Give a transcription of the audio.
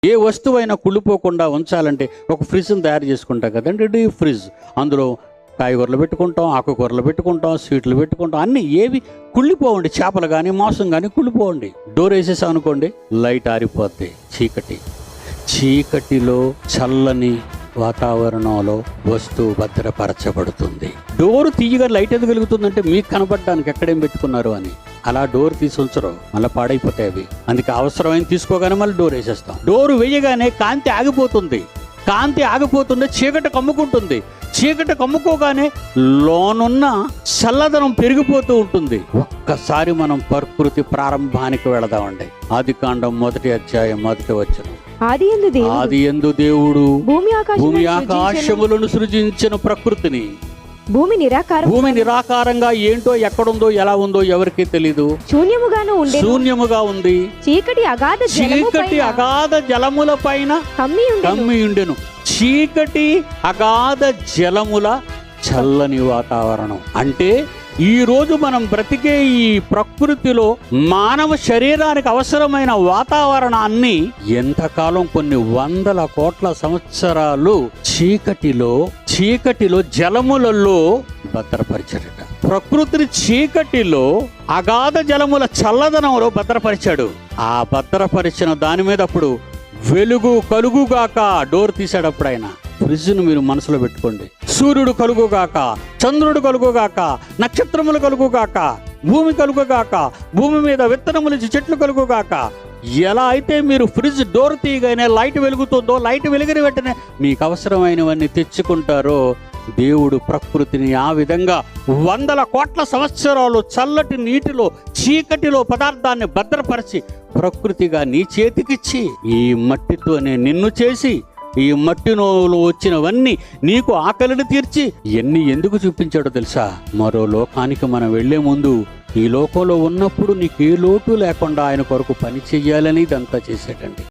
ఏ వస్తువైనా కుళ్ళిపోకుండా ఉంచాలంటే ఒక ఫ్రిడ్జ్ని తయారు చేసుకుంటాం కదండి, డీప్ ఫ్రిడ్జ్. అందులో కాయగూరలు పెట్టుకుంటాం, ఆకుకూరలు పెట్టుకుంటాం, స్వీట్లు పెట్టుకుంటాం, అన్నీ ఏవి కుళ్ళిపోవండి. చేపలు కానీ మాంసం కానీ కుళ్ళిపోవండి. డోర్ వేసేసాం అనుకోండి, లైట్ ఆరిపోద్ది. చీకటిలో చల్లని వాతావరణంలో వస్తువు భద్రపరచబడుతుంది. డోరు తీయగా లైట్ ఎందుకు వెలుగుతుందంటే మీకు కనపడడానికి ఎక్కడేం పెట్టుకున్నారు అని. అలా డోర్ తీసి ఉంచరు, మళ్ళీ పాడైపోతాయి అవి. అందుకే అవసరమైన తీసుకోగానే మళ్ళీ డోర్ వేసేస్తాం. డోరు వేయగానే కాంతి ఆగిపోతుంది. చీకటి కమ్ముకుంటుంది. చీకటి కమ్ముకోగానే లోనున్న చల్లదనం పెరిగిపోతూ ఉంటుంది. ఒక్కసారి మనం ప్రకృతి ప్రారంభానికి వెళదామండి. ఆదికాండం 1వ అధ్యాయం 1వ వచనం. ఆదియందు దేవుడు భూమి ఆకాశములను సృజించిన ప్రకృతిని. భూమి నిరాకారంగా ఏంటో, ఎక్కడుందో, ఎలా ఉందో ఎవరికీ తెలీదు. శూన్యముగా ఉంది. చీకటి అగాధ జలముల పైన కమ్మి ఉండెను. చీకటి అగాధ జలముల చల్లని వాతావరణం. అంటే ఈ రోజు మనం బ్రతికే ఈ ప్రకృతిలో మానవ శరీరానికి అవసరమైన వాతావరణాన్ని ఎంతకాలం, కొన్ని వందల కోట్ల సంవత్సరాలు చీకటిలో జలములలో భద్రపరిచాడట. ప్రకృతిని చీకటిలో అగాధ జలముల చల్లదనంలో భద్రపరిచాడు. ఆ భద్రపరిచిన దాని మీద అప్పుడు వెలుగు కలుగుగాక డోర్ తీసాడప్పుడు ఆయన. ఫ్రిడ్జ్ను మీరు మనసులో పెట్టుకోండి. సూర్యుడు కలుగుగాక, చంద్రుడు కలుగుగాక, నక్షత్రములు కలుగుగాక, భూమి కలుగుగాక, భూమి మీద విత్తనములు చెట్లు కలుగుగాక. ఎలా అయితే మీరు ఫ్రిడ్జ్ డోర్ తీయగానే లైట్ వెలుగుతుందో, లైట్ వెలిగిన వెంటనే మీకు అవసరమైనవన్నీ తెచ్చుకుంటారో, దేవుడు ప్రకృతిని ఆ విధంగా వందల కోట్ల సంవత్సరాలు చల్లటి నీటిలో, చీకటిలో పదార్థాన్ని భద్రపరిచి ప్రకృతిగా నీ చేతికిచ్చి, ఈ మట్టితోనే నిన్ను చేసి, ఈ మట్టిలో వచ్చినవన్నీ నీకు ఆకలిని తీర్చి ఎన్ని ఎందుకు చూపించాడో తెలుసా? మరో లోకానికి మనం వెళ్లే ముందు ఈ లోకంలో ఉన్నప్పుడు నీకు ఏ లోటు లేకుండా ఆయన కొరకు పని చెయ్యాలని ఇదంతా చేశాడండి.